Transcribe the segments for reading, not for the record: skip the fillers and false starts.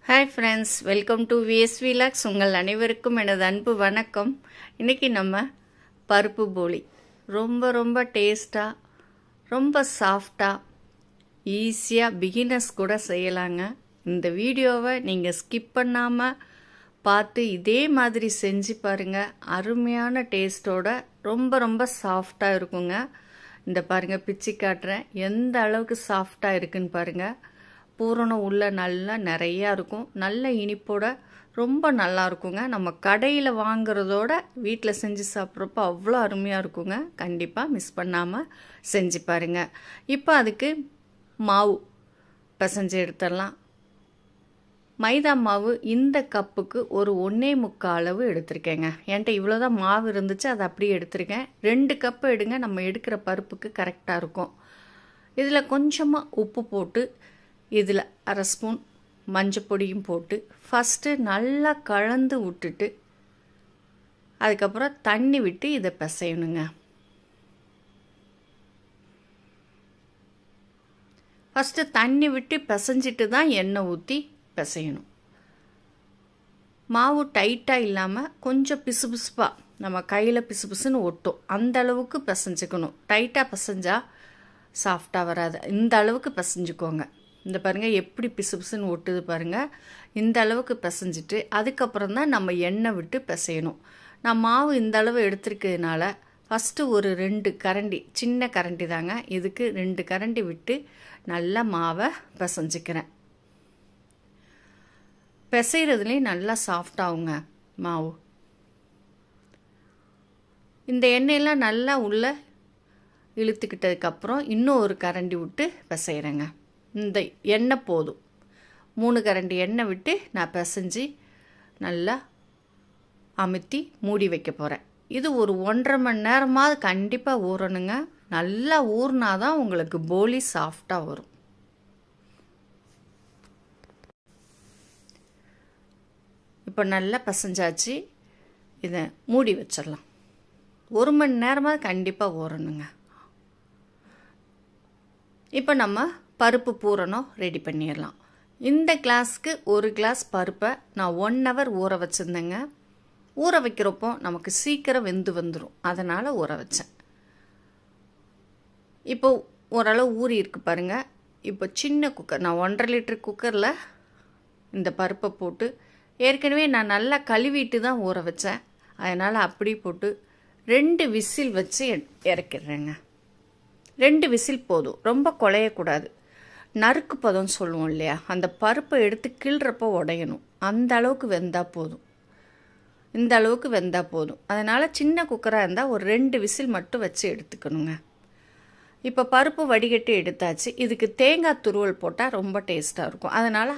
Hi friends, welcome to VSV logs. உங்கள் அனைவருக்கும் எனது அன்பு வணக்கம். இன்றைக்கி நம்ம பருப்பு போலி ரொம்ப ரொம்ப டேஸ்ட்டாக, ரொம்ப சாஃப்டாக, ஈஸியாக பிகினர்ஸ் கூட செய்யலாங்க. இந்த வீடியோவை நீங்கள் ஸ்கிப் பண்ணாமல் பார்த்து இதே மாதிரி செஞ்சு பாருங்கள். அருமையான டேஸ்ட்டோட ரொம்ப ரொம்ப சாஃப்டாக இருக்குங்க. இந்த பாருங்கள், பிச்சு காட்டுறேன் எந்த அளவுக்கு சாஃப்டாக இருக்குன்னு பாருங்கள். பூரணம் உள்ள நல்லா நிறையா இருக்கும். நல்ல இனிப்போட ரொம்ப நல்லா இருக்குங்க. நம்ம கடையில் வாங்குறதோட வீட்டில் செஞ்சு சாப்பிட்றப்போ அவ்வளோ அருமையாக இருக்குங்க. கண்டிப்பாக மிஸ் பண்ணாமல் செஞ்சு பாருங்கள். இப்போ அதுக்கு மாவு பிசைஞ்சு எடுத்துடலாம். மைதா மாவு இந்த கப்புக்கு ஒரு 1.25 அளவு எடுத்திருக்கேங்க. என்கிட்ட இவ்வளோ தான் மாவு இருந்துச்சு, அதை அப்படியே எடுத்திருக்கேன். 2 கப்பு எடுங்க, நம்ம எடுக்கிற பருப்புக்கு கரெக்டாக இருக்கும். இதில் கொஞ்சமாக உப்பு போட்டு, இதில் 1/2 ஸ்பூன் மஞ்சள் பொடியும் போட்டு ஃபஸ்ட்டு நல்லா கலந்து விட்டுட்டு அதுக்கப்புறம் தண்ணி விட்டு இதை பிசையணுங்க. ஃபஸ்ட்டு தண்ணி விட்டு பிசைஞ்சிட்டு தான் எண்ணெய் ஊற்றி பிசையணும். மாவு டைட்டாக இல்லாமல் கொஞ்சம் பிசுபிசுப்பாக, நம்ம கையில் பிசுபிசுன்னு ஒட்டும் அந்த அளவுக்கு பிசைஞ்சுக்கணும். டைட்டாக பிசைஞ்சா சாஃப்டாக வராது. இந்த அளவுக்கு பிசைஞ்சுக்கோங்க. இந்த பாருங்கள் எப்படி பிசுபிசுன்னு ஒட்டுது பாருங்கள். இந்த அளவுக்கு பிசைஞ்சிட்டு அதுக்கப்புறம் தான் நம்ம எண்ணெய் விட்டு பிசையணும். நான் மாவு இந்த அளவு எடுத்துருக்கிறதுனால ஃபஸ்ட்டு ஒரு 2 கரண்டி, சின்ன கரண்டி தாங்க, இதுக்கு 2 கரண்டி விட்டு நல்லா மாவை பிசைஞ்சிக்கிறேன். பிசைகிறதுலேயும் நல்லா சாஃப்டாகுங்க மாவு. இந்த எண்ணெயெல்லாம் நல்லா உள்ளே இழுத்துக்கிட்டதுக்கப்புறம் இன்னும் ஒரு கரண்டி விட்டு பிசைகிறேங்க. இந்த எண்ணெய் போதும். 3 கரண்டி எண்ணெய் விட்டு நான் பிசைஞ்சு நல்லா அமுத்தி மூடி வைக்க போகிறேன். இது ஒரு 1.5 மணி நேரமாவது கண்டிப்பாக ஊறணுங்க. நல்லா ஊறினா தான் உங்களுக்கு போலி சாஃப்டாக வரும். இப்போ நல்லா பிசைஞ்சாச்சு. இதை மூடி வச்சிடலாம். 1 மணி நேரமாவது கண்டிப்பாக ஊறணுங்க. இப்போ நம்ம பருப்பு பூரணம் ரெடி பண்ணிடலாம். இந்த கிளாஸ்க்கு 1 கிளாஸ் பருப்பை நான் 1 ஹவர் ஊற வச்சுருந்தேங்க. ஊற வைக்கிறப்போ நமக்கு சீக்கிரம் வெந்து வந்துடும், அதனால் ஊற வச்சேன். இப்போ ஓரளவு ஊறி இருக்கு பாருங்கள். இப்போ சின்ன குக்கர், நான் 1.5 லிட்டர் குக்கரில் இந்த பருப்பை போட்டு, ஏற்கனவே நான் நல்லா கழுவிட்டு தான் ஊற வச்சேன், அதனால் அப்படி போட்டு 2 விசில் வச்சு இறக்கிடுறேங்க. 2 விசில் போதும், ரொம்ப குழையக்கூடாது. நறுக்கு பதம் சொல்லுவோம் இல்லையா, அந்த பருப்பை எடுத்து கிள்றப்போ உடையணும். அந்த அளவுக்கு வெந்தால் போதும். இந்த அளவுக்கு வெந்தால் போதும். அதனால் சின்ன குக்கராக இருந்தால் ஒரு 2 விசில் மட்டும் வச்சு எடுத்துக்கணுங்க. இப்போ பருப்பு வடிகட்டி எடுத்தாச்சு. இதுக்கு தேங்காய் துருவல் போட்டால் ரொம்ப டேஸ்ட்டாக இருக்கும். அதனால்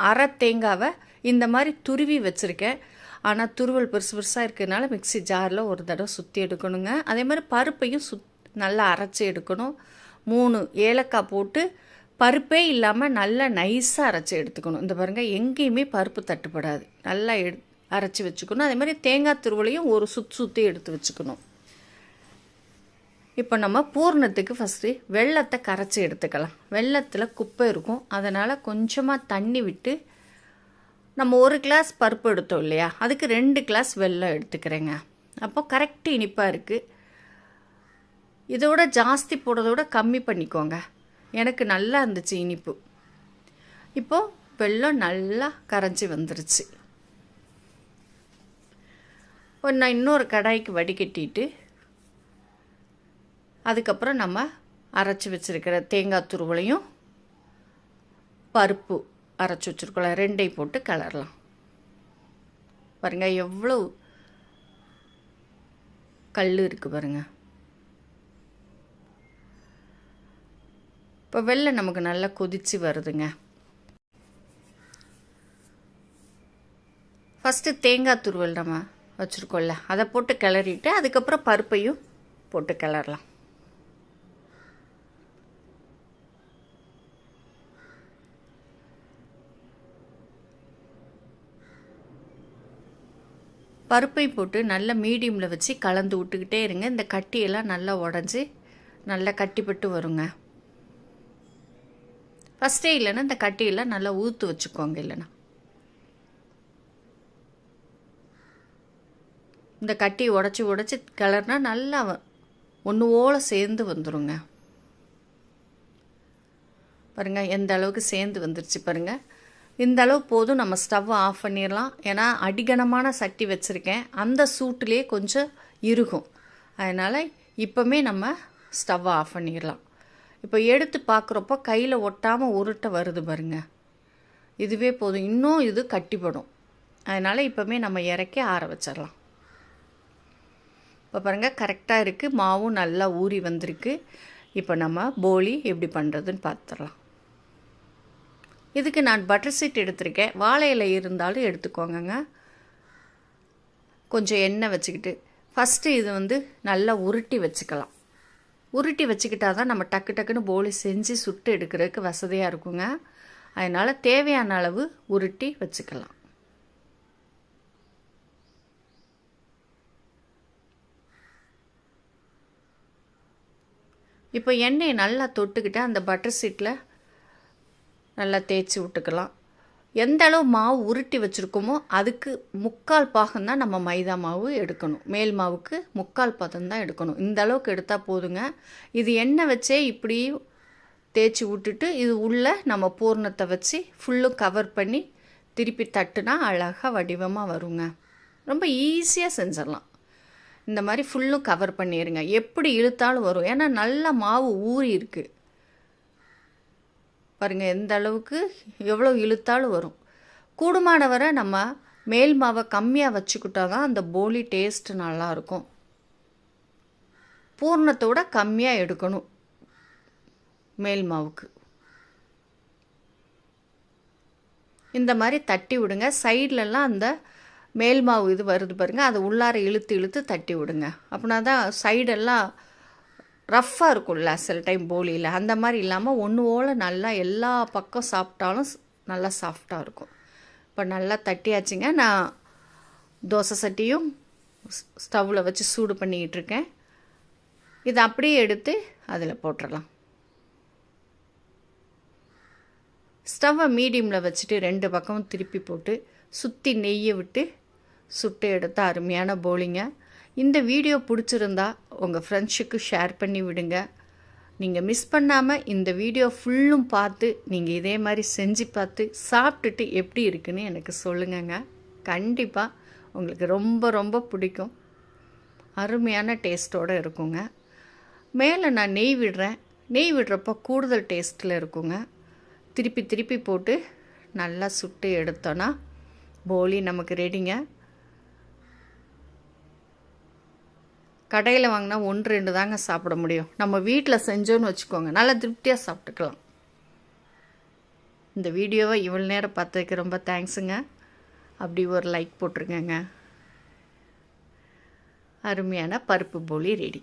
அரை தேங்காவை இந்த மாதிரி துருவி வச்சுருக்கேன். ஆனால் துருவல் பெருசு பெருசாக இருக்கிறதுனால மிக்ஸி ஜாரில் ஒரு தடவை சுற்றி எடுக்கணுங்க. அதே மாதிரி பருப்பையும் நல்லா அரைச்சி எடுக்கணும். 3 ஏலக்காய் போட்டு பருப்பே இல்லாமல் நல்லா நைஸாக அரைச்சி எடுத்துக்கணும். இந்த பாருங்கள், எங்கேயுமே பருப்பு தட்டுப்படாது. நல்லா அரைச்சி வச்சுக்கணும். அதே மாதிரி தேங்காய் துருவலையும் ஒரு சுற்றி எடுத்து வச்சுக்கணும். இப்போ நம்ம பூர்ணத்துக்கு ஃபஸ்ட்டு வெல்லத்தை கரைச்சி எடுத்துக்கலாம். வெல்லத்தில் குப்பை இருக்கும், அதனால் கொஞ்சமாக தண்ணி விட்டு, நம்ம 1 கிளாஸ் பருப்பு எடுத்தோம் இல்லையா, அதுக்கு 2 கிளாஸ் வெல்லம் எடுத்துக்கிறேங்க. அப்போ கரெக்டு இனிப்பாக இருக்குது. இதோட ஜாஸ்தி போடுறதோட கம்மி பண்ணிக்கோங்க. எனக்கு நல்லா இருந்துச்சு இனிப்பு. இப்போது வெல்லம் நல்லா கரைஞ்சி வந்துருச்சு. நான் இன்னொரு கடாய்க்கு வடிகட்டிட்டு அதுக்கப்புறம் நம்ம அரைச்சி வச்சுருக்கிற தேங்காய் துருவலையும் பருப்பு அரைச்சி வச்சுருக்கோம் 2ஐயும் போட்டு கலரலாம். பாருங்கள் எவ்வளோ கல் இருக்குது பாருங்கள். இப்போ வெல்லம் நமக்கு நல்லா கொதித்து வருதுங்க. ஃபஸ்ட்டு தேங்காய் துருவல் நம்ம வச்சுருக்கோம்ல, அதை போட்டு கிளறிட்டு அதுக்கப்புறம் பருப்பையும் போட்டு கிளறலாம். பருப்பை போட்டு நல்லா மீடியமில் வச்சு கலந்து விட்டுக்கிட்டே இருங்க. இந்த கட்டியெல்லாம் நல்லா உடஞ்சி நல்லா கட்டிப்பட்டு வருங்க. ஃபஸ்ட்டே இல்லைன்னா இந்த கட்டியெல்லாம் நல்லா ஊற்று வச்சுக்கோங்க. இல்லைன்னா இந்த கட்டி உடச்சி கிளறினா நல்லா ஒன்று ஓல சேர்ந்து வந்துடுங்க. பாருங்கள் எந்த அளவுக்கு சேர்ந்து வந்துருச்சு பாருங்கள். இந்த அளவு போதும், நம்ம ஸ்டவ்வை ஆஃப் பண்ணிடலாம். ஏன்னா அடிகனமான சட்டி வச்சுருக்கேன், அந்த சூட்டுலேயே கொஞ்சம் இறுகும். அதனால் இப்போமே நம்ம ஸ்டவ்வை ஆஃப் பண்ணிடலாம். இப்போ எடுத்து பார்க்குறப்போ கையில் ஒட்டாமல் உருட்ட வருது பாருங்க, இதுவே போதும். இன்னும் இது கட்டிப்படும். அதனால் இப்போமே நம்ம இறக்கி ஆற வச்சிடலாம். இப்போ பாருங்கள் கரெக்டாக இருக்குது, மாவும் நல்லா ஊறி வந்திருக்கு. இப்போ நம்ம போலி எப்படி பண்ணுறதுன்னு பார்த்துடலாம். இதுக்கு நான் பட்டர் சீட் எடுத்திருக்கேன். வாழை இலை இருந்தாலும் எடுத்துக்கோங்க. கொஞ்சம் எண்ணெய் வச்சுக்கிட்டு ஃபஸ்ட்டு இது நல்லா உருட்டி வச்சுக்கலாம். உருட்டி வச்சுக்கிட்டா தான் நம்ம டக்கு டக்குன்னு போலி செஞ்சு சுட்டு எடுக்கிறதுக்கு வசதியாக இருக்குங்க. அதனால் தேவையான அளவு உருட்டி வச்சுக்கலாம். இப்போ எண்ணெயை நல்லா தொட்டுக்கிட்டு அந்த பட்டர் சீட்டில் நல்லா தேய்ச்சி விட்டுக்கலாம். எந்த அளவு மாவு உருட்டி வச்சுருக்கோமோ அதுக்கு 3/4 பாகம் தான் நம்ம மைதா மாவு எடுக்கணும். மேல் மாவுக்கு 3/4 பாகம் தான் எடுக்கணும். இந்த அளவுக்கு எடுத்தால் போதுங்க. இது எண்ணெய் வச்சே இப்படி தேய்ச்சி விட்டுட்டு இது உள்ளே நம்ம பூர்ணத்தை வச்சு ஃபுல்லும் கவர் பண்ணி திருப்பி தட்டுனா அழகாக வடிவமாக வருங்க. ரொம்ப ஈஸியாக செஞ்சிடலாம். இந்த மாதிரி ஃபுல்லும் கவர் பண்ணிடுங்க. எப்படி இழுத்தாலும் வரும், ஏன்னா நல்ல மாவு ஊறி இருக்குது பாருங்கள். எந்த அளவுக்கு எவ்வளோ இழுத்தாலும் வரும். கூடுமான வரை நம்ம மேல் மாவை கம்மியாக வச்சுக்கிட்டா தான் அந்த போலி டேஸ்ட்டு நல்லாயிருக்கும். பூர்ணத்தோட கம்மியாக எடுக்கணும் மேல் மாவுக்கு. இந்த மாதிரி தட்டி விடுங்க. சைட்லலாம் அந்த மேல் மாவு இது வருது பாருங்கள், அதை உள்ளார இழுத்து இழுத்து தட்டி விடுங்க. அப்படின்னா தான் சைடெல்லாம் ரஃப்பாக இருக்கும்ல சில டைம் போலியில், அந்த மாதிரி இல்லாமல் ஒன்று போல் நல்லா எல்லா பக்கம் சாப்பிட்டாலும் நல்லா சாஃப்டாக இருக்கும். இப்போ நல்லா தட்டியாச்சுங்க. நான் தோசை சட்டியும் ஸ்டவ்வில் வச்சு சூடு பண்ணிக்கிட்டு இருக்கேன். இதை அப்படியே எடுத்து அதில் போட்டுடலாம். ஸ்டவ்வை மீடியமில் வச்சுட்டு 2 பக்கமும் திருப்பி போட்டு சுற்றி நெய்யை விட்டு சுட்டு எடுத்த அருமையான போலிங்க. இந்த வீடியோ பிடிச்சிருந்தா உங்கள் ஃப்ரெண்ட்ஸுக்கு ஷேர் பண்ணி விடுங்க. நீங்கள் மிஸ் பண்ணாமல் இந்த வீடியோ ஃபுல்லும் பார்த்து நீங்கள் இதே மாதிரி செஞ்சு பார்த்து சாப்பிட்டுட்டு எப்படி இருக்குன்னு எனக்கு சொல்லுங்கங்க. கண்டிப்பாக உங்களுக்கு ரொம்ப ரொம்ப பிடிக்கும். அருமையான டேஸ்ட்டோடு இருக்குங்க. மேலே நான் நெய் விடுறேன். நெய் விடுறப்போ கூடுதல் டேஸ்ட்டில் இருக்குங்க. திருப்பி திருப்பி போட்டு நல்லா சுட்டு எடுத்தோன்னா போலி நமக்கு ரெடிங்க. கடையில் வாங்கினா 1-2 தாங்க சாப்பிட முடியும். நம்ம வீட்டில் செஞ்சோன்னு வச்சுக்கோங்க, நல்லா திருப்தியாக சாப்பிட்டுக்கலாம். இந்த வீடியோவை இவ்வளோ நேரம் பார்த்ததுக்கு ரொம்ப தேங்க்ஸுங்க. அப்படி ஒரு லைக் போட்டிருக்கேங்க. அருமையான பருப்பு போலி ரெடி.